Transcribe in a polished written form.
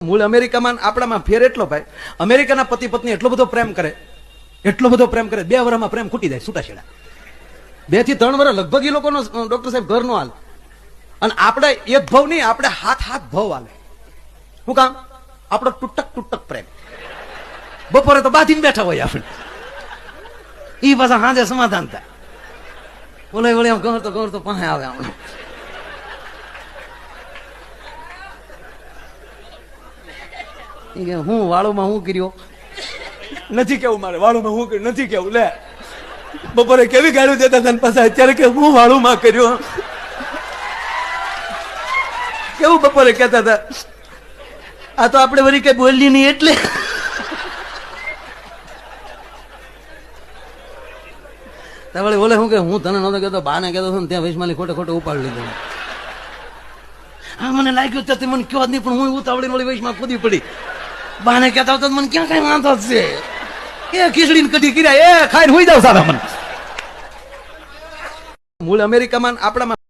મૂળ અમેરિકામાં આપણામાં ફેર એટલો ભાઈ, અમેરિકાના પતિ પત્ની એટલો બધો પ્રેમ કરે, 2 વર્ષમાં પ્રેમ ખૂટી જાય છૂટાછેડા. 2 થી 3 વર્ષ લગભગ એ લોકોનો ડોક્ટર સાહેબ ઘર નો હાલ. અને આપણે એક ભાવ નહીં, આપણે હાથ ભાવ હાલે. શું કામ? આપણો તૂટક પ્રેમ. બપોરે તો બાંધીને બેઠા હોય આપણે, ઈ પાછા સાંજે સમાધાન થાય. બોલે એમ ગમર તો પાસે આવે આપણે. હું વાળુમાં હું કર્યો નથી કેવું, મારે વાળુમાં હું કર્યું નથી કેવું. લે બપોરે કેવી ગાળું દેતા હતા પાછા અત્યારે કે હું વાળુમાં કર્યો. કેવું બપોરે કહેતા હતા, આ તો આપણે વળી કઈ બોલી નહીં એટલે. વળે બોલે હું કે હું તને નતો કહેતો, બાને કહેતો હતો ને ત્યાં વૈશમાલી ખોટે ઉપાડી લીધો. હા મને લાગ્યું તો મને કયો જ નહીં, પણ હું ઉતાવળી વળી વૈશમાં કૂદી પડી. બાને કહેતા હતા મને ક્યાં કઈ વાંધો છે, એ ખીચડી કઢી કર્યા એ ખાઈને હુઈ જાવ સારા. મને મૂળ અમેરિકામાં આપણામાં